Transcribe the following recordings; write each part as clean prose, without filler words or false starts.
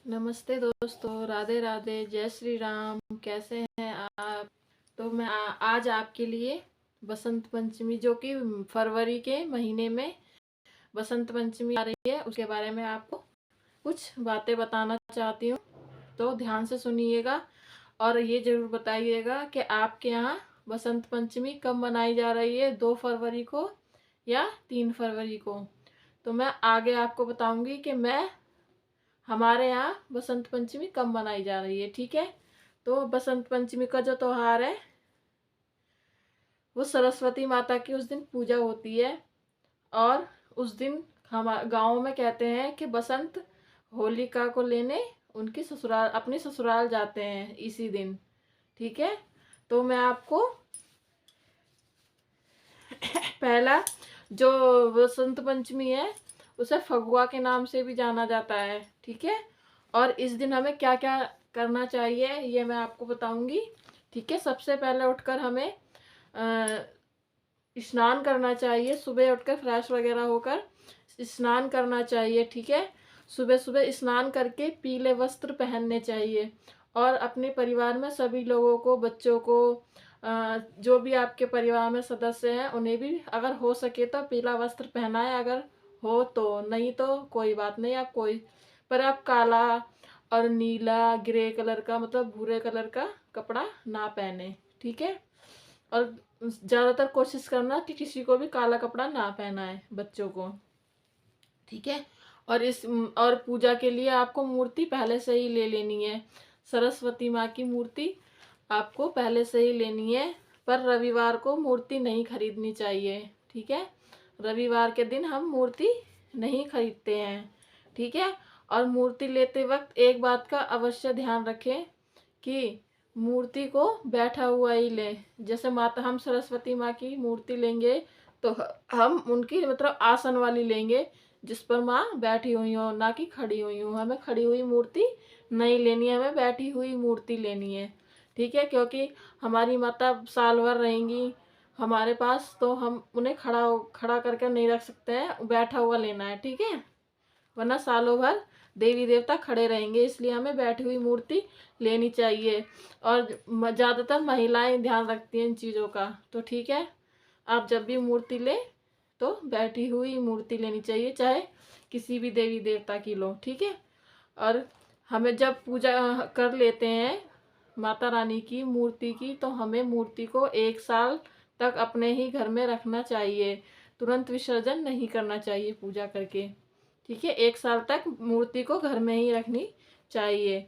नमस्ते दोस्तों, राधे राधे, जय श्री राम। कैसे हैं आप? तो मैं आज आपके लिए बसंत पंचमी, जो कि फरवरी के महीने में बसंत पंचमी आ रही है, उसके बारे में आपको कुछ बातें बताना चाहती हूँ। तो ध्यान से सुनिएगा और ये जरूर बताइएगा कि आपके यहाँ बसंत पंचमी कब मनाई जा रही है, 2 फरवरी को या 3 फरवरी को। तो मैं आगे आपको बताऊंगी कि हमारे यहाँ बसंत पंचमी कब मनाई जा रही है। ठीक है, तो बसंत पंचमी का जो त्योहार है वो सरस्वती माता की उस दिन पूजा होती है। और उस दिन हम गाँव में कहते हैं कि बसंत होलिका को लेने उनकी ससुराल, अपनी ससुराल जाते हैं इसी दिन। ठीक है, तो मैं आपको पहला जो बसंत पंचमी है उसे फगुआ के नाम से भी जाना जाता है। ठीक है, और इस दिन हमें क्या क्या करना चाहिए ये मैं आपको बताऊंगी। ठीक है, सबसे पहले उठकर हमें स्नान करना चाहिए। सुबह उठकर फ्रेश वगैरह होकर स्नान करना चाहिए। ठीक है, सुबह सुबह स्नान करके पीले वस्त्र पहनने चाहिए और अपने परिवार में सभी लोगों को, बच्चों को, जो भी आपके परिवार में सदस्य हैं उन्हें भी अगर हो सके तो पीला वस्त्र पहनाएं। अगर हो तो, नहीं तो कोई बात नहीं, आप कोई पर आप काला और नीला, ग्रे कलर का, मतलब भूरे कलर का कपड़ा ना पहने। ठीक है, और ज़्यादातर कोशिश करना कि किसी को भी काला कपड़ा ना पहनाए, बच्चों को। ठीक है, और पूजा के लिए आपको मूर्ति पहले से ही ले लेनी है। सरस्वती माँ की मूर्ति आपको पहले से ही लेनी है, पर रविवार को मूर्ति नहीं खरीदनी चाहिए। ठीक है, रविवार के दिन हम मूर्ति नहीं खरीदते हैं। ठीक है, और मूर्ति लेते वक्त एक बात का अवश्य ध्यान रखें कि मूर्ति को बैठा हुआ ही लें। जैसे माता, हम सरस्वती माँ की मूर्ति लेंगे तो हम उनकी मतलब आसन वाली लेंगे जिस पर माँ बैठी हुई हो, ना कि खड़ी हुई हो। हमें खड़ी हुई मूर्ति नहीं लेनी है, हमें बैठी हुई मूर्ति लेनी है। ठीक है, क्योंकि हमारी माता साल भर रहेंगी हमारे पास, तो हम उन्हें खड़ा खड़ा करके नहीं रख सकते हैं, बैठा हुआ लेना है। ठीक है, वरना सालों भर देवी देवता खड़े रहेंगे, इसलिए हमें बैठी हुई मूर्ति लेनी चाहिए। और ज़्यादातर महिलाएं ध्यान रखती हैं इन चीज़ों का। तो ठीक है, आप जब भी मूर्ति ले तो बैठी हुई मूर्ति लेनी चाहिए, चाहे किसी भी देवी देवता की लो। ठीक है, और हमें जब पूजा कर लेते हैं माता रानी की मूर्ति की, तो हमें मूर्ति को 1 साल तक अपने ही घर में रखना चाहिए। तुरंत विसर्जन नहीं करना चाहिए पूजा करके। ठीक है, 1 साल तक मूर्ति को घर में ही रखनी चाहिए।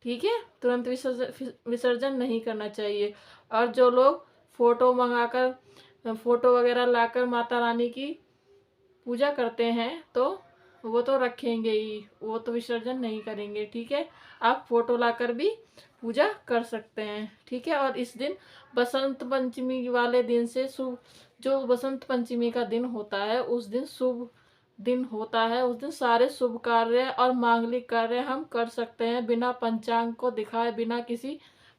ठीक है, तुरंत विसर्जन नहीं करना चाहिए। और जो लोग फोटो मंगाकर, फोटो वगैरह लाकर माता रानी की पूजा करते हैं तो वो तो रखेंगे ही, वो तो विसर्जन नहीं करेंगे। ठीक है, आप फोटो लाकर भी पूजा कर सकते हैं। ठीक है, और इस दिन बसंत पंचमी वाले दिन से शुभ, जो बसंत पंचमी का दिन होता है उस दिन शुभ दिन होता है। उस दिन सारे शुभ कार्य और मांगलिक कार्य हम कर सकते हैं बिना पंचांग को दिखाए, बिना किसी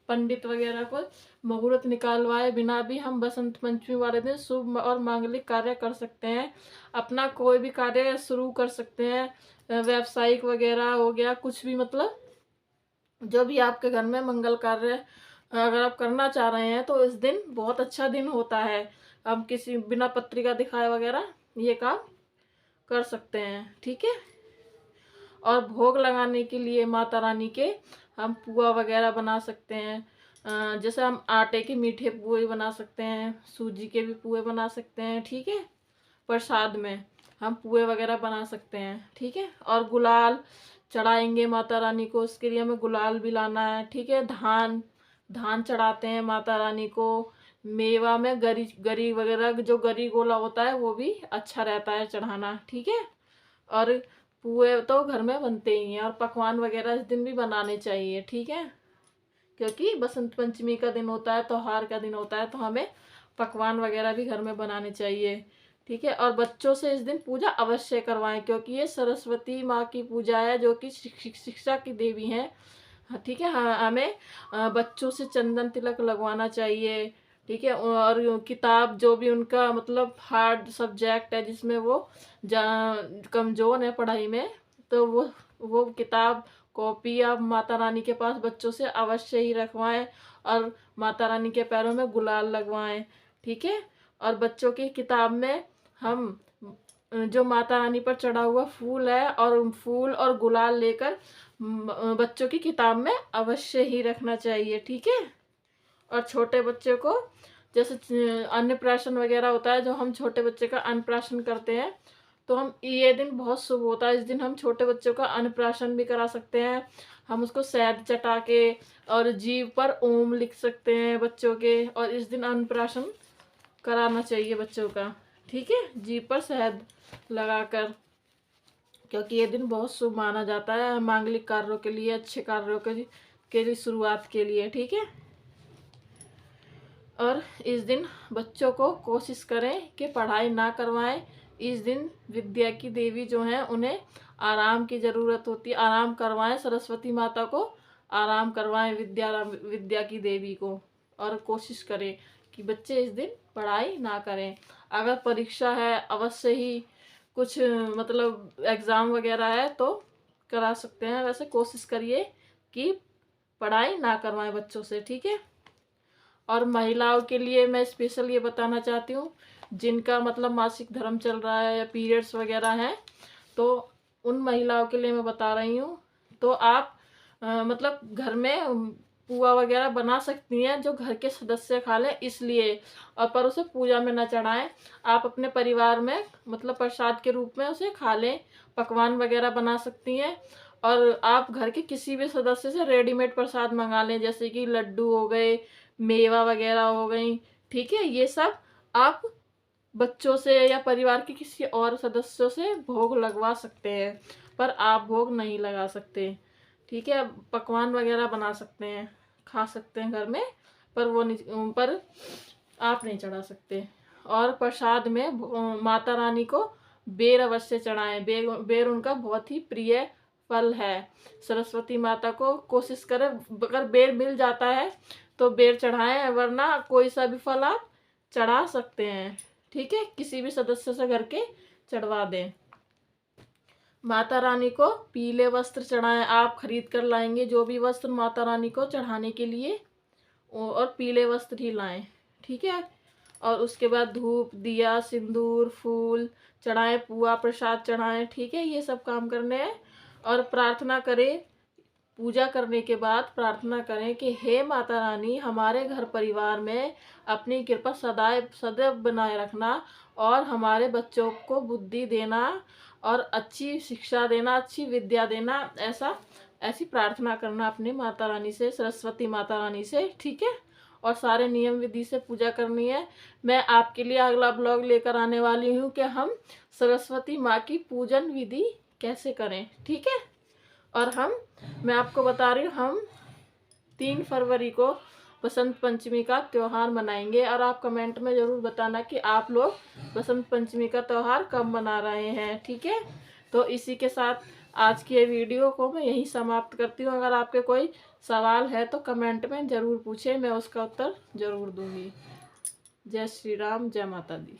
पंडित वगैरह को मुहूर्त निकालवाए बिना भी हम बसंत पंचमी वाले दिन शुभ और मांगलिक कार्य कर सकते हैं। अपना कोई भी कार्य शुरू कर सकते हैं, व्यावसायिक वगैरह हो गया, कुछ भी, मतलब जो भी आपके घर में मंगल कार्य अगर आप करना चाह रहे हैं तो इस दिन बहुत अच्छा दिन होता है। हम किसी बिना पत्रिका दिखाए वगैरह ये काम कर सकते हैं। ठीक है, और भोग लगाने के लिए माता रानी के हम पुआ वगैरह बना सकते हैं। जैसे हम आटे के मीठे पुए बना सकते हैं, सूजी के भी पुए बना सकते हैं। ठीक है, प्रसाद में हम पुए वगैरह बना सकते हैं। ठीक है, और गुलाल चढ़ाएंगे माता रानी को, उसके लिए हमें गुलाल भी लाना है। ठीक है, धान धान चढ़ाते हैं माता रानी को। मेवा में गरी गरी वगैरह, जो गरी गोला होता है वो भी अच्छा रहता है चढ़ाना। ठीक है, और पुए तो घर में बनते ही हैं, और पकवान वगैरह इस दिन भी बनाने चाहिए। ठीक है, क्योंकि बसंत पंचमी का दिन होता है, त्योहार का दिन होता है, तो हमें पकवान वगैरह भी घर में बनाने चाहिए। ठीक है, और बच्चों से इस दिन पूजा अवश्य करवाएं, क्योंकि ये सरस्वती माँ की पूजा है जो कि शिक्षा की देवी हैं। हाँ, ठीक है, हाँ, हमें बच्चों से चंदन तिलक लगवाना चाहिए। ठीक है, और किताब जो भी उनका मतलब हार्ड सब्जेक्ट है जिसमें वो कमज़ोर है पढ़ाई में, तो वो किताब कॉपी आप माता रानी के पास बच्चों से अवश्य ही रखवाएं और माता रानी के पैरों में गुलाल लगवाएं, ठीक है। और बच्चों की किताब में हम जो माता रानी पर चढ़ा हुआ फूल है और फूल और गुलाल लेकर बच्चों की किताब में अवश्य ही रखना चाहिए, ठीक है। और छोटे बच्चे को जैसे अन्नप्राशन वगैरह होता है, जो हम छोटे बच्चे का अन्नप्राशन करते हैं, तो हम ये दिन बहुत शुभ होता है। इस दिन हम छोटे बच्चों का अन्नप्राशन भी करा सकते हैं। हम उसको शहद चटा के और जीभ पर ओम लिख सकते हैं बच्चों के, और इस दिन अन्नप्राशन कराना चाहिए बच्चों का, ठीक है, जीभ पर शहद लगाकर, क्योंकि ये दिन बहुत शुभ माना जाता है मांगलिक कार्यों के लिए, अच्छे कार्यों के लिए शुरुआत के लिए, ठीक है। और इस दिन बच्चों को कोशिश करें कि पढ़ाई ना करवाएं। इस दिन विद्या की देवी जो हैं उन्हें आराम की ज़रूरत होती है, आराम करवाएं, सरस्वती माता को आराम करवाएं, विद्या की देवी को। और कोशिश करें कि बच्चे इस दिन पढ़ाई ना करें। अगर परीक्षा है, अवश्य ही कुछ मतलब एग्ज़ाम वगैरह है तो करा सकते हैं, वैसे कोशिश करिए कि पढ़ाई ना करवाएं बच्चों से, ठीक है। और महिलाओं के लिए मैं स्पेशल ये बताना चाहती हूँ, जिनका मतलब मासिक धर्म चल रहा है या पीरियड्स वगैरह हैं, तो उन महिलाओं के लिए मैं बता रही हूँ। तो आप मतलब घर में पुआ वगैरह बना सकती हैं जो घर के सदस्य खा लें, इसलिए, और पर उसे पूजा में ना चढ़ाएं। आप अपने परिवार में मतलब प्रसाद के रूप में उसे खा लें, पकवान वगैरह बना सकती हैं। और आप घर के किसी भी सदस्य से रेडीमेड प्रसाद मंगा लें, जैसे कि लड्डू हो गए, मेवा वगैरह हो गई, ठीक है। ये सब आप बच्चों से या परिवार के किसी और सदस्यों से भोग लगवा सकते हैं, पर आप भोग नहीं लगा सकते, ठीक है। पकवान वगैरह बना सकते हैं, खा सकते हैं घर में, पर वो नहीं, पर आप नहीं चढ़ा सकते। और प्रसाद में माता रानी को बेर अवश्य चढ़ाएं। बेर उनका बहुत ही प्रिय फल है। सरस्वती माता को कोशिश करें, अगर बेर मिल जाता है तो बेर चढ़ाएं, वरना कोई सा भी फल आप चढ़ा सकते हैं, ठीक है। किसी भी सदस्य से घर के चढ़वा दें। माता रानी को पीले वस्त्र चढ़ाएं। आप खरीद कर लाएंगे जो भी वस्त्र माता रानी को चढ़ाने के लिए, और पीले वस्त्र ही लाएं, ठीक है। और उसके बाद धूप, दिया, सिंदूर, फूल चढ़ाएं, पुआ प्रसाद चढ़ाएं, ठीक है। ये सब काम करने हैं। और प्रार्थना करें, पूजा करने के बाद प्रार्थना करें कि हे माता रानी, हमारे घर परिवार में अपनी कृपा सदैव बनाए रखना, और हमारे बच्चों को बुद्धि देना और अच्छी शिक्षा देना, अच्छी विद्या देना। ऐसी प्रार्थना करना अपनी माता रानी से, सरस्वती माता रानी से, ठीक है। और सारे नियम विधि से पूजा करनी है। मैं आपके लिए अगला ब्लॉग लेकर आने वाली हूँ कि हम सरस्वती माँ की पूजन विधि कैसे करें, ठीक है। और मैं आपको बता रही हूँ, हम 3 फरवरी को बसंत पंचमी का त्यौहार मनाएंगे। और आप कमेंट में ज़रूर बताना कि आप लोग बसंत पंचमी का त्यौहार कब मना रहे हैं, ठीक है। तो इसी के साथ आज की ये वीडियो को मैं यहीं समाप्त करती हूँ। अगर आपके कोई सवाल है तो कमेंट में ज़रूर पूछें, मैं उसका उत्तर ज़रूर दूँगी। जय श्री राम, जय माता दी।